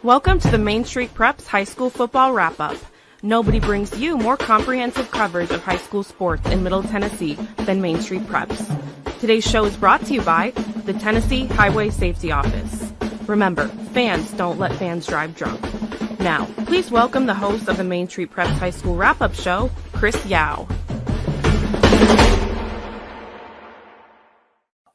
Welcome to the Main Street Preps High School Football Wrap-Up. Nobody brings you more comprehensive coverage of high school sports in Middle Tennessee than Main Street Preps. Today's show is brought to you by the Tennessee Highway Safety Office. Remember, fans don't let fans drive drunk. Now, please welcome the host of the Main Street Preps High School Wrap-Up Show, Chris Yao.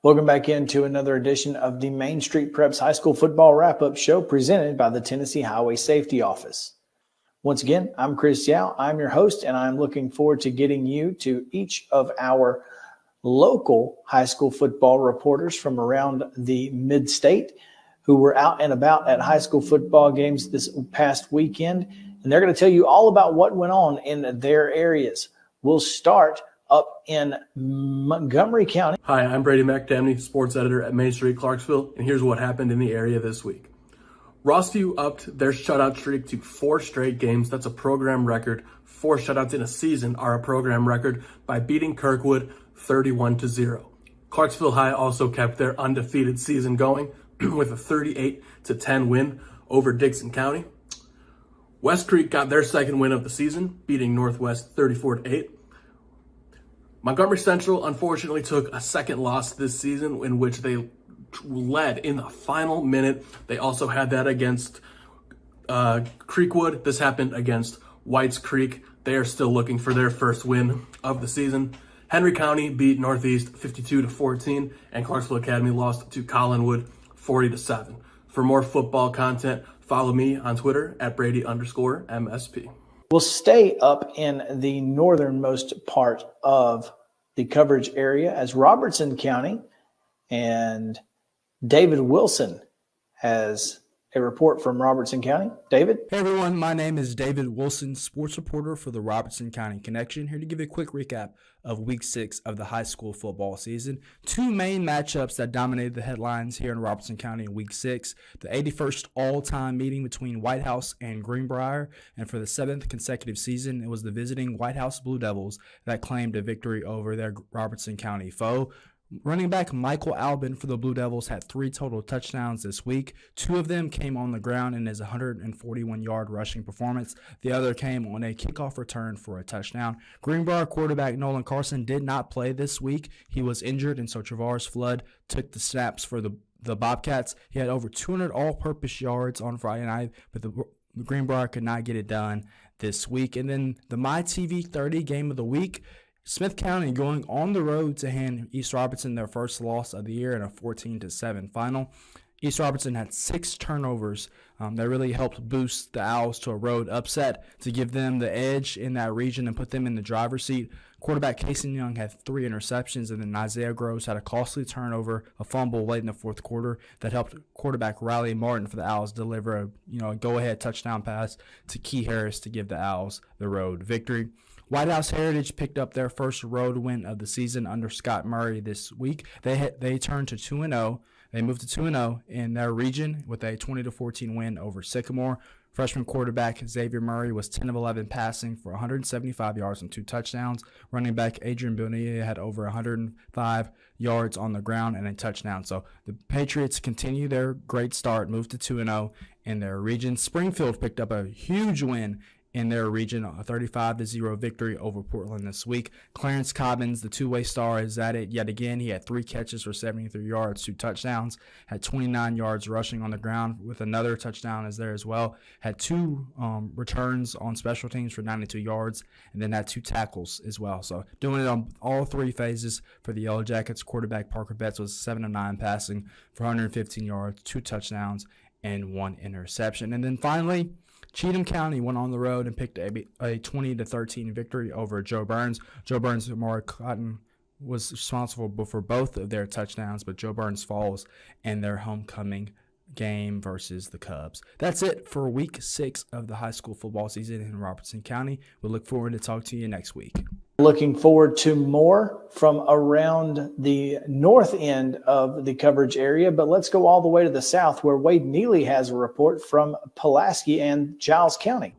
Welcome back into another edition of the Main Street Preps High School Football Wrap-Up Show presented by the Tennessee Highway Safety Office. Once again, I'm Chris Yao. I'm your host, and I'm looking forward to getting you to each of our local high school football reporters from around the mid-state who were out and about at high school football games this past weekend, and they're going to tell you all about what went on in their areas. We'll start up in Montgomery County. Hi, I'm Brady McDamney, sports editor at Main Street, Clarksville, and here's what happened in the area this week. Rossview upped their shutout streak to 4 straight games. That's a program record. 4 shutouts in a season are a program record by beating Kirkwood 31-0. Clarksville High also kept their undefeated season going with a 38-10 win over Dickson County. West Creek got their second win of the season, beating Northwest 34-8. Montgomery Central unfortunately took a second loss this season in which they led in the final minute. They also had that against Creekwood. This happened against Whites Creek. They are still looking for their first win of the season. Henry County beat Northeast 52-14, and Clarksville Academy lost to Collinwood 40-7. For more football content, follow me on Twitter at Brady_MSP. We'll stay up in the northernmost part of the coverage area as Robertson County, and David Wilson has a report from Robertson County. David? Hey everyone, my name is David Wilson, sports reporter for the Robertson County Connection, here to give you a quick recap of Week 6 of the high school football season. 2 main matchups that dominated the headlines here in Robertson County in Week 6. The 81st all-time meeting between White House and Greenbrier, and for the 7th consecutive season, it was the visiting White House Blue Devils that claimed a victory over their Robertson County foe. Running back Michael Albin for the Blue Devils had 3 total touchdowns this week. 2 of them came on the ground in his 141-yard rushing performance. The other came on a kickoff return for a touchdown. Greenbrier quarterback Nolan Carson did not play this week. He was injured, and so Travaris Flood took the snaps for the Bobcats. He had over 200 all-purpose yards on Friday night, but the Greenbrier could not get it done this week. And then the MyTV 30 game of the week, Smith County going on the road to hand East Robertson their first loss of the year in a 14-7 final. East Robertson had 6 turnovers that really helped boost the Owls to a road upset to give them the edge in that region and put them in the driver's seat. Quarterback Casey Young had 3 interceptions, and then Isaiah Groves had a costly turnover, a fumble late in the fourth quarter that helped quarterback Riley Martin for the Owls deliver a go-ahead touchdown pass to Key Harris to give the Owls the road victory. White House Heritage picked up their first road win of the season under Scott Murray this week. They turned to 2-0. They moved to 2-0 in their region with a 20-14 win over Sycamore. Freshman quarterback Xavier Murray was 10 of 11 passing for 175 yards and 2 touchdowns. Running back Adrian Bonilla had over 105 yards on the ground and a touchdown. So the Patriots continue their great start, moved to 2-0 in their region. Springfield picked up a huge win in their region, a 35-0 victory over Portland this week. Clarence Cobbins, the two-way star, is at it yet again. He had 3 catches for 73 yards, 2 touchdowns, had 29 yards rushing on the ground with another touchdown is there as well. Had 2 returns on special teams for 92 yards, and then had 2 tackles as well. So doing it on all 3 phases for the Yellow Jackets. Quarterback Parker Betts was 7 of 9 passing for 115 yards, 2 touchdowns, and 1 interception. And then finally, Cheatham County went on the road and picked a 20-13 victory over Joe Burns. Joe Burns and Amari Cotton was responsible for both of their touchdowns, but Joe Burns falls in their homecoming game versus the Cubs. That's it for Week 6 of the high school football season in Robertson County. We look forward to talking to you next week. Looking forward to more from around the north end of the coverage area, but let's go all the way to the south where Wade Neely has a report from Pulaski and Giles County.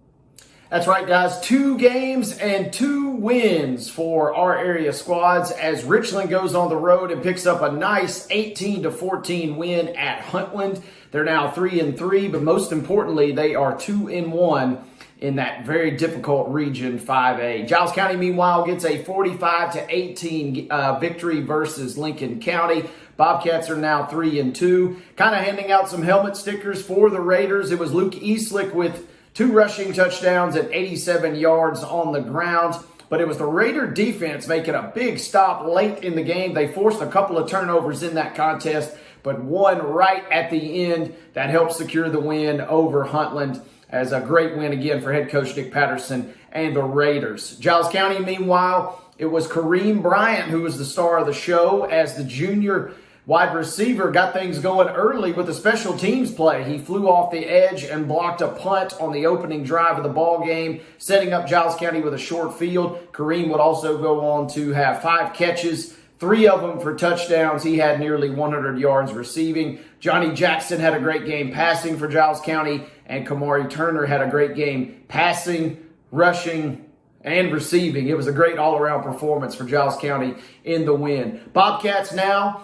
That's right, guys. 2 games and 2 wins for our area squads as Richland goes on the road and picks up a nice 18-14 win at Huntland. They're now 3-3, but most importantly, they are 2-1 in that very difficult Region 5A. Giles County, meanwhile, gets a 45-18 victory versus Lincoln County. Bobcats are now 3-2. Kind of handing out some helmet stickers for the Raiders. It was Luke Eastlick with 2 rushing touchdowns at 87 yards on the ground. But it was the Raider defense making a big stop late in the game. They forced a couple of turnovers in that contest, but one right at the end that helped secure the win over Huntland. As a great win again for head coach Nick Patterson and the Raiders. Giles County, meanwhile, it was Kareem Bryant who was the star of the show as the junior wide receiver got things going early with a special teams play. He flew off the edge and blocked a punt on the opening drive of the ball game, setting up Giles County with a short field. Kareem would also go on to have 5 catches, 3 of them for touchdowns. He had nearly 100 yards receiving. Johnny Jackson had a great game passing for Giles County, and Kamari Turner had a great game passing, rushing, and receiving. It was a great all-around performance for Giles County in the win. Bobcats now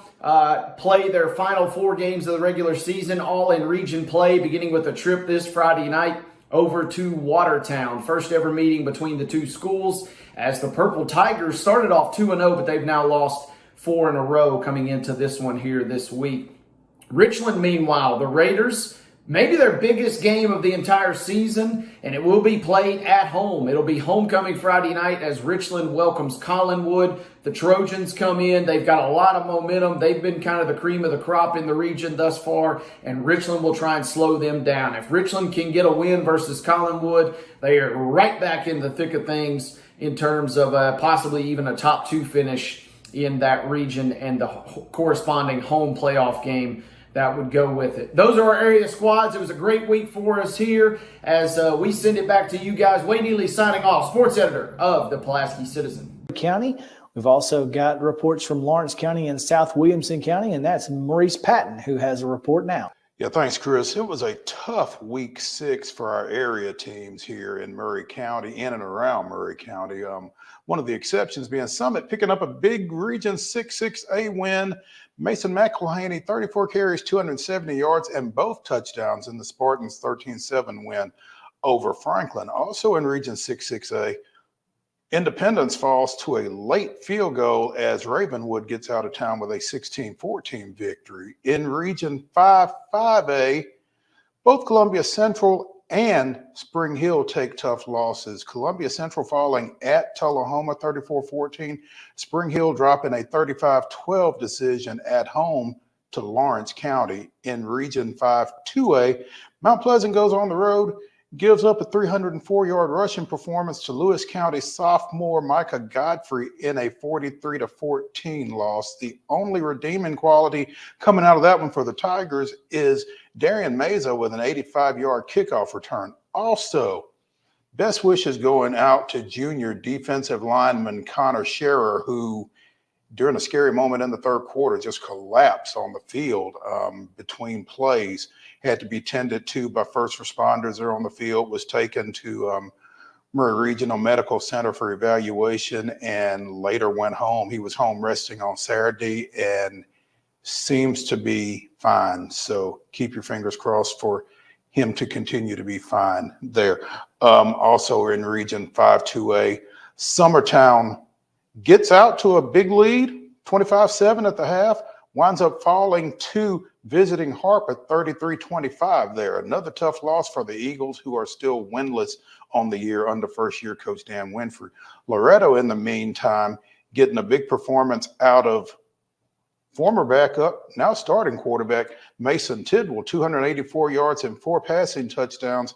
play their final 4 games of the regular season, all in region play, beginning with a trip this Friday night over to Watertown. First ever meeting between the 2 schools as the Purple Tigers started off 2-0, but they've now lost 4 in a row coming into this one here this week. Richland, meanwhile, the Raiders, maybe their biggest game of the entire season, and it will be played at home. It'll be homecoming Friday night as Richland welcomes Collinwood. The Trojans come in. They've got a lot of momentum. They've been kind of the cream of the crop in the region thus far, and Richland will try and slow them down. If Richland can get a win versus Collinwood, they are right back in the thick of things in terms of possibly even a top 2 finish in that region and the corresponding home playoff game that would go with it. Those are our area squads. It was a great week for us here as we send it back to you guys. Wade Neely signing off, sports editor of the Pulaski Citizen. County. We've also got reports from Lawrence County and South Williamson County, and that's Maurice Patton who has a report now. Yeah, thanks, Chris. It was a tough week 6 for our area teams here in Murray County, in and around Murray County. One of the exceptions being Summit picking up a big Region 6-6A win. Mason McElhaney, 34 carries, 270 yards, and both touchdowns in the Spartans' 13-7 win over Franklin. Also in Region 6-6A, Independence falls to a late field goal as Ravenwood gets out of town with a 16-14 victory. In Region 5-5A, both Columbia Central and Spring Hill take tough losses. Columbia Central falling at Tullahoma 34-14. Spring Hill dropping a 35-12 decision at home to Lawrence County. In Region 5-2A, Mount Pleasant goes on the road, gives up a 304-yard rushing performance to Lewis County sophomore Micah Godfrey in a 43-14 loss. The only redeeming quality coming out of that one for the Tigers is Darian Meza with an 85-yard kickoff return. Also, best wishes going out to junior defensive lineman Connor Scherer, who during a scary moment in the third quarter just collapsed on the field between plays. Had to be tended to by first responders there on the field, was taken to Murray Regional Medical Center for evaluation, and later went home. He was home resting on Saturday and seems to be fine. So keep your fingers crossed for him to continue to be fine there. Also in Region 5-2A, Summertown gets out to a big lead, 25-7 at the half, winds up falling to visiting Harp at 33-25 there. Another tough loss for the Eagles, who are still winless on the year under first-year coach Dan Winfrey. Loretto, in the meantime, getting a big performance out of former backup, now starting quarterback, Mason Tidwell, 284 yards and 4 passing touchdowns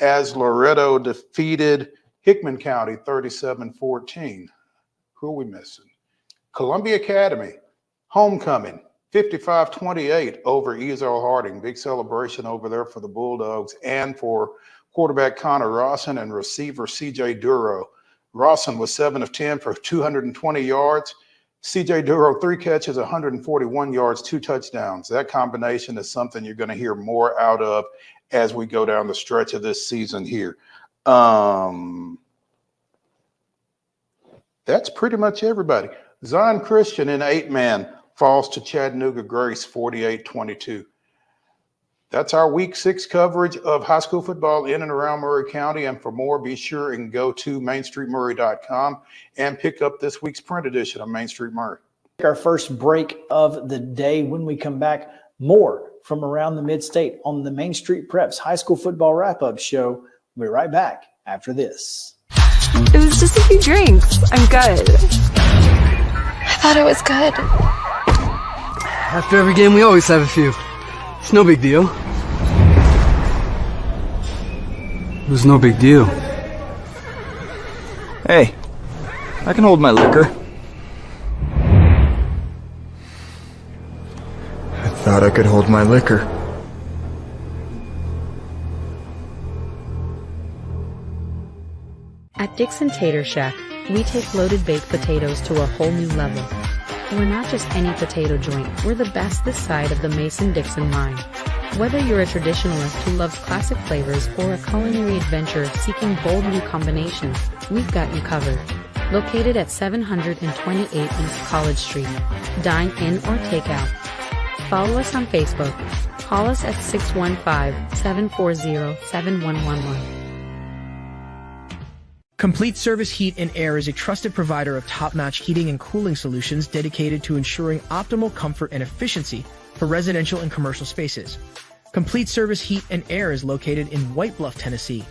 as Loretto defeated Hickman County 37-14. Who are we missing? Columbia Academy, homecoming, 55-28 over Ezel Harding. Big celebration over there for the Bulldogs and for quarterback Connor Rawson and receiver CJ Duro. Rawson was 7 of 10 for 220 yards. CJ Duro, 3 catches, 141 yards, 2 touchdowns. That combination is something you're going to hear more out of as we go down the stretch of this season here. That's pretty much everybody. Zion Christian in 8-man falls to Chattanooga Grace 48-22. That's our week 6 coverage of high school football in and around Maury County. And for more, be sure and go to mainstreetmaury.com and pick up this week's print edition of Main Street Maury. Our first break of the day. When we come back, more from around the mid-state on the Main Street Preps High School Football Wrap-Up Show. We'll be right back after this. It was just a few drinks. I'm good. I thought it was good. After every game, we always have a few. It's no big deal. It was no big deal. Hey, I can hold my liquor. I thought I could hold my liquor. At Dixon Tater Shack, we take loaded baked potatoes to a whole new level. We're not just any potato joint, we're the best this side of the Mason-Dixon line. Whether you're a traditionalist who loves classic flavors or a culinary adventurer seeking bold new combinations, we've got you covered. Located at 728 East College Street. Dine in or take out. Follow us on Facebook. Call us at 615-740-7111. Complete Service Heat and Air is a trusted provider of top-notch heating and cooling solutions dedicated to ensuring optimal comfort and efficiency for residential and commercial spaces. Complete Service Heat and Air is located in White Bluff, Tennessee.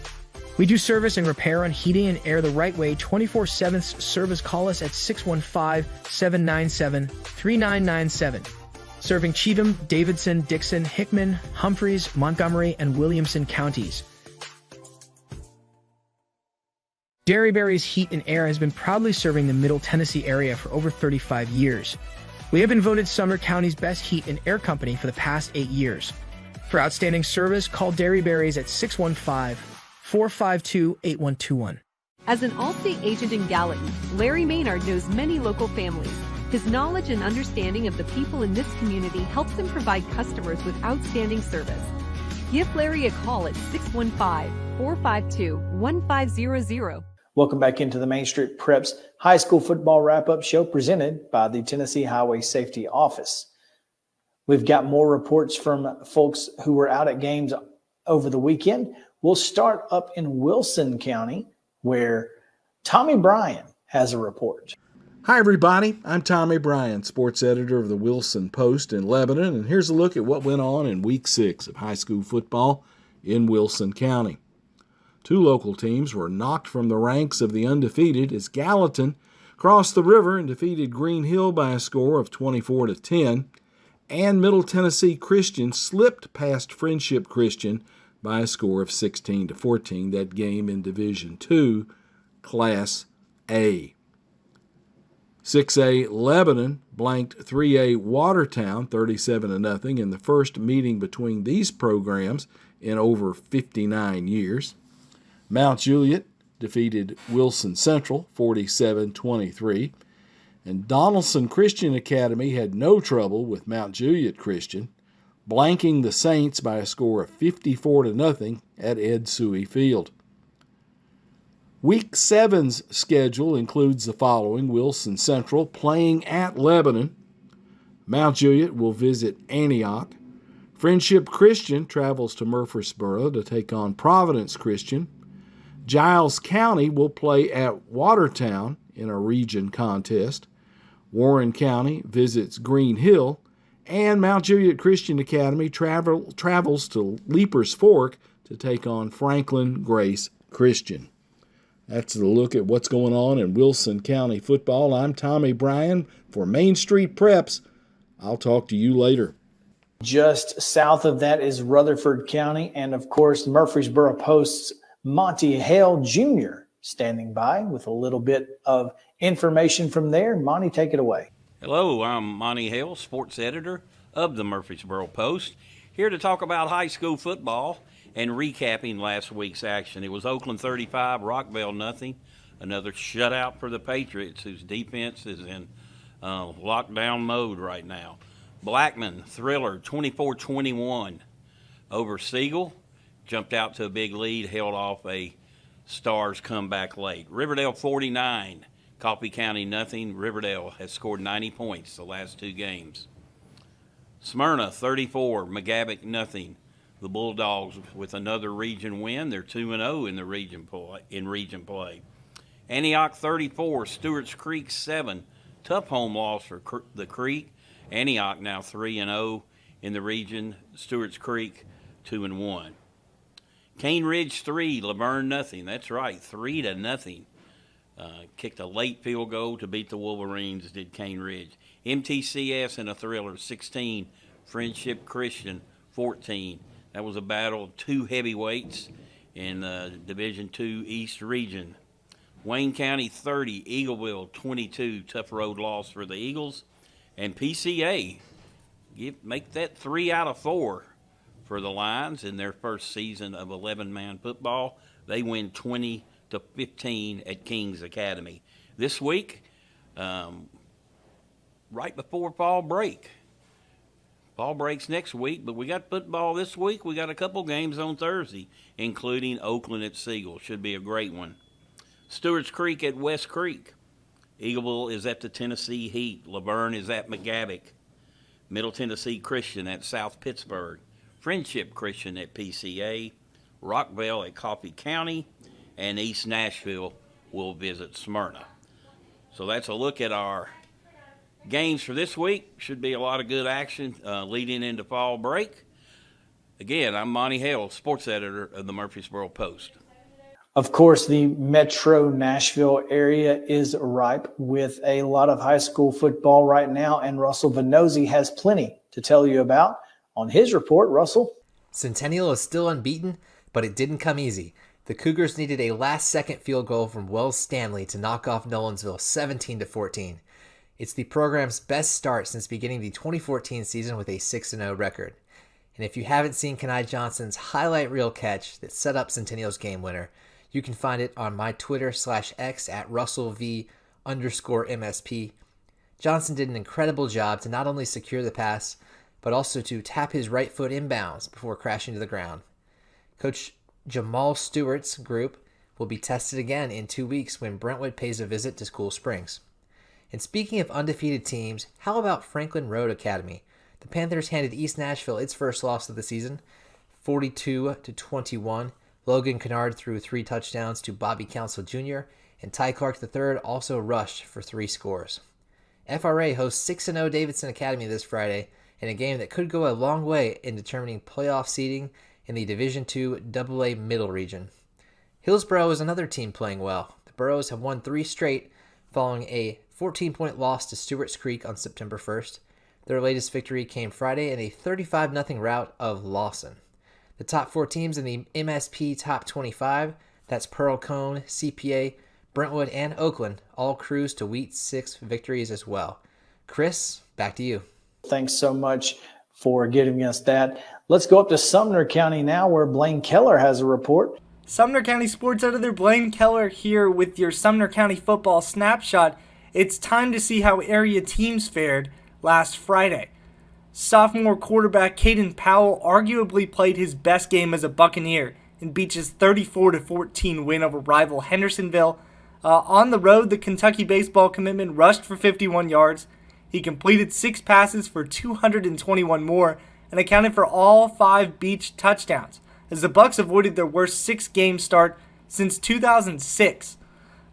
We do service and repair on heating and air the right way 24/7 service. Call us at 615-797-3997. Serving Cheatham, Davidson, Dixon, Hickman, Humphreys, Montgomery, and Williamson counties. Derryberry's Heat and Air has been proudly serving the Middle Tennessee area for over 35 years. We have been voted Sumner County's best heat and air company for the past 8 years. For outstanding service, call Derryberry's at 615-452-8121. As an Allstate agent in Gallatin, Larry Maynard knows many local families. His knowledge and understanding of the people in this community helps him provide customers with outstanding service. Give Larry a call at 615-452-1500. Welcome back into the Main Street Preps High School Football Wrap-Up Show presented by the Tennessee Highway Safety Office. We've got more reports from folks who were out at games over the weekend. We'll start up in Wilson County, where Tommy Bryan has a report. Hi, everybody. I'm Tommy Bryan, sports editor of the Wilson Post in Lebanon, and here's a look at what went on in Week 6 of high school football in Wilson County. 2 local teams were knocked from the ranks of the undefeated as Gallatin crossed the river and defeated Green Hill by a score of 24-10, and Middle Tennessee Christian slipped past Friendship Christian by a score of 16-14, that game in Division II, Class A. 6A Lebanon blanked 3A Watertown 37-0 in the first meeting between these programs in over 59 years. Mount Juliet defeated Wilson Central 47-23, and Donaldson Christian Academy had no trouble with Mount Juliet Christian, blanking the Saints by a score of 54-0 at Ed Suey Field. Week 7's schedule includes the following: Wilson Central playing at Lebanon. Mount Juliet will visit Antioch. Friendship Christian travels to Murfreesboro to take on Providence Christian. Giles County will play at Watertown in a region contest. Warren County visits Green Hill. And Mount Juliet Christian Academy travels to Leapers Fork to take on Franklin Grace Christian. That's a look at what's going on in Wilson County football. I'm Tommy Bryan for Main Street Preps. I'll talk to you later. Just south of that is Rutherford County, and of course, Murfreesboro Post's Monty Hale Jr. standing by with a little bit of information from there. Monty, take it away. Hello, I'm Monty Hale, sports editor of the Murfreesboro Post, here to talk about high school football and recapping last week's action. It was Oakland 35, Rockville nothing. Another shutout for the Patriots, whose defense is in lockdown mode right now. Blackman, Thriller, 24-21 over Siegel. Jumped out to a big lead, held off a Stars come back late. Riverdale 49, Coffee County nothing. Riverdale has scored 90 points the last 2 games. Smyrna 34, McGavick nothing. The Bulldogs with another region win. They're 2-0 in the region play. Antioch 34, Stewart's Creek 7. Tough home loss for the Creek. Antioch now 3-0 in the region. Stewart's Creek 2-1. Cane Ridge 3, Laverne nothing. That's right, 3-0. Kicked a late field goal to beat the Wolverines, did Cane Ridge. MTCS in a thriller 16, Friendship Christian 14. That was a battle of 2 heavyweights in the Division II East region. Wayne County 30, Eagleville 22. Tough road loss for the Eagles. And PCA make that 3 out of 4 for the Lions in their first season of 11-man football. They win 20-15 at Kings Academy. This week, right before fall break. Fall breaks next week, but we got football this week. We got a couple games on Thursday, including Oakland at Siegel. Should be a great one. Stewart's Creek at West Creek. Eagleville is at the Tennessee Heat. Laverne is at McGavick. Middle Tennessee Christian at South Pittsburgh. Friendship Christian at PCA. Rockville at Coffee County. And East Nashville will visit Smyrna. So that's a look at our games for this week. Should be a lot of good action leading into fall break. Again, I'm Monty Hale, sports editor of the Murfreesboro Post. Of course, the metro Nashville area is ripe with a lot of high school football right now, and Russell Venozzi has plenty to tell you about on his report. Russell? Centennial is still unbeaten, but it didn't come easy. The Cougars needed a last-second field goal from Wells Stanley to knock off Nolensville 17-14. It's the program's best start since beginning the 2014 season with a 6-0 record. And if you haven't seen Kenai Johnson's highlight reel catch that set up Centennial's game winner, you can find it on my Twitter/X at RussellV_MSP. Johnson did an incredible job to not only secure the pass, but also to tap his right foot inbounds before crashing to the ground. Coach Jamal Stewart's group will be tested again in 2 weeks when Brentwood pays a visit to Cool Springs. And speaking of undefeated teams, how about Franklin Road Academy? The Panthers handed East Nashville its first loss of the season, 42-21. Logan Kennard threw 3 touchdowns to Bobby Council Jr., and Ty Clark III also rushed for 3 scores. FRA hosts 6-0 Davidson Academy this Friday in a game that could go a long way in determining playoff seeding in the Division II AA Middle Region. Hillsboro is another team playing well. The Burros have won 3 straight following a 14-point loss to Stewart's Creek on September 1st. Their latest victory came Friday in a 35-0 rout of Lawson. The top 4 teams in the MSP Top 25, that's Pearl Cone, CPA, Brentwood, and Oakland, all cruise to Week 6 victories as well. Chris, back to you. Thanks so much for giving us that. Let's go up to Sumner County now, where Blaine Keller has a report. Sumner County Sports Editor Blaine Keller here with your Sumner County football snapshot. It's time to see how area teams fared last Friday. Sophomore quarterback Caden Powell arguably played his best game as a Buccaneer in Beach's 34-14 win over rival Hendersonville. On the road, the Kentucky baseball commitment rushed for 51 yards. He completed 6 passes for 221 more and accounted for all 5 Beach touchdowns, as the Bucs avoided their worst 6-game start since 2006.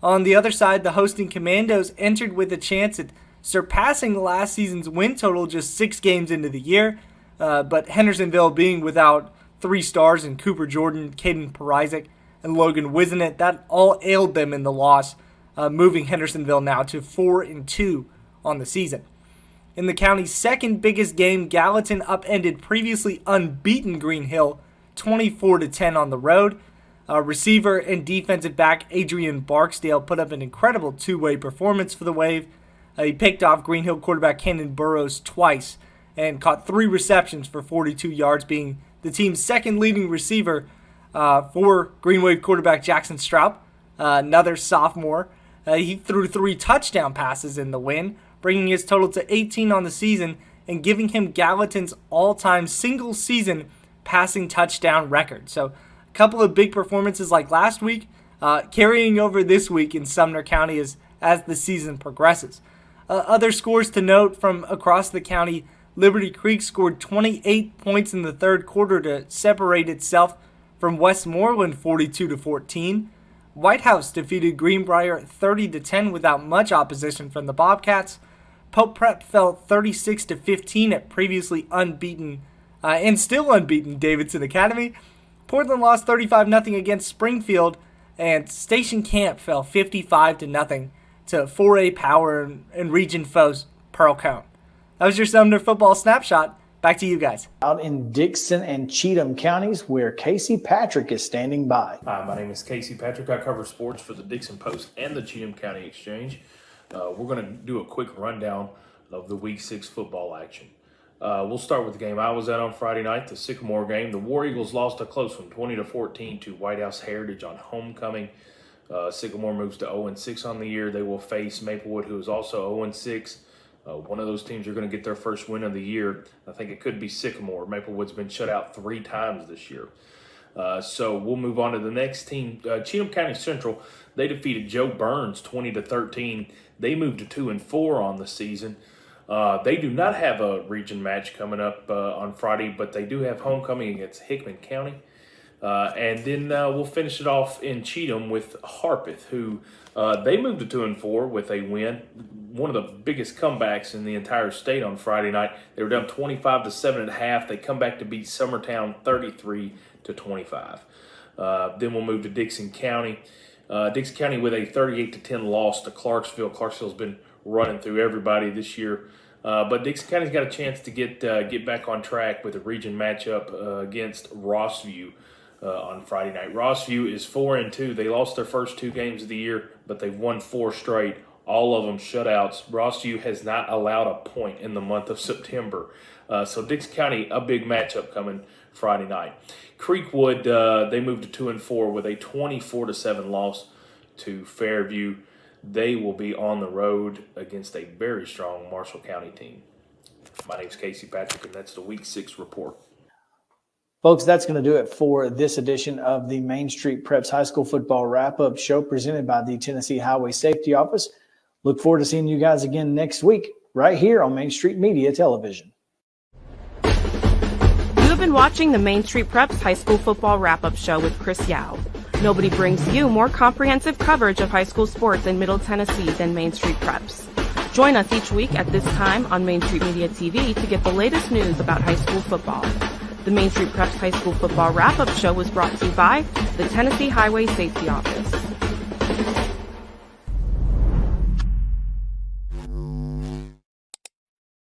On the other side, the hosting Commandos entered with a chance at surpassing last season's win total just 6 games into the year, but Hendersonville being without 3 stars in Cooper Jordan, Caden Perizek, and Logan Wisenett, that all ailed them in the loss, moving Hendersonville now to 4-2 on the season. In the county's second biggest game, Gallatin upended previously unbeaten Green Hill 24-10 on the road. Receiver and defensive back Adrian Barksdale put up an incredible 2-way performance for the Wave. He picked off Green Hill quarterback Kendon Burrows twice and caught 3 receptions for 42 yards, being the team's second leading receiver for Green Wave quarterback Jackson Straub, another sophomore. He threw 3 touchdown passes in the win, bringing his total to 18 on the season and giving him Gallatin's all-time single-season passing touchdown record. So a couple of big performances like last week, carrying over this week in Sumner County as the season progresses. Other scores to note from across the county: Liberty Creek scored 28 points in the third quarter to separate itself from Westmoreland 42-14. White House defeated Greenbrier 30-10 without much opposition from the Bobcats. Pope Prep fell 36-15 at previously unbeaten and still unbeaten Davidson Academy. Portland lost 35-0 against Springfield, and Station Camp fell 55-0 to 4A Power and region foes Pearl Cone. That was your Sumner football snapshot. Back to you guys. Out in Dixon and Cheatham counties, where Casey Patrick is standing by. Hi, my name is Casey Patrick. I cover sports for the Dixon Post and the Cheatham County Exchange. We're going to do a quick rundown of the Week 6 football action. We'll start with the game I was at on Friday night, the Sycamore game. The War Eagles lost a close one, 20-14 to White House Heritage on homecoming. Sycamore moves to 0-6 on the year. They will face Maplewood, who is also 0-6. One of those teams are going to get their first win of the year. I think it could be Sycamore. Maplewood's been shut out 3 times this year. So we'll move on to the next team. Cheatham County Central, they defeated Joe Burns 20-13. They moved to 2-4 on the season. They do not have a region match coming up on Friday, but they do have homecoming against Hickman County. And then we'll finish it off in Cheatham with Harpeth, who they moved to 2-4 with a win. One of the biggest comebacks in the entire state on Friday night. They were down 25-7 at half. They come back to beat Summertown 33-25. Then we'll move to Dixon County. Dixon County with a 38-10 loss to Clarksville. Clarksville's been running through everybody this year. But Dixon County's got a chance to get back on track with a region matchup against Rossview on Friday night. Rossview is 4-2. They lost their first 2 games of the year, but they've won 4 straight. All of them shutouts. Rossview has not allowed a point in the month of September. So Dixon County, a big matchup coming Friday night. Creekwood, they moved to 2-4 with a 24-7 loss to Fairview. They will be on the road against a very strong Marshall County team. My name's Casey Patrick, and that's the Week 6 report. Folks, that's going to do it for this edition of the Main Street Preps High School Football Wrap-Up Show presented by the Tennessee Highway Safety Office. Look forward to seeing you guys again next week right here on Main Street Media Television. You have been watching the Main Street Preps High School Football Wrap-Up Show with Chris Yao. Nobody brings you more comprehensive coverage of high school sports in Middle Tennessee than Main Street Preps. Join us each week at this time on Main Street Media TV to get the latest news about high school football. The Main Street Preps High School Football Wrap-Up Show was brought to you by the Tennessee Highway Safety Office.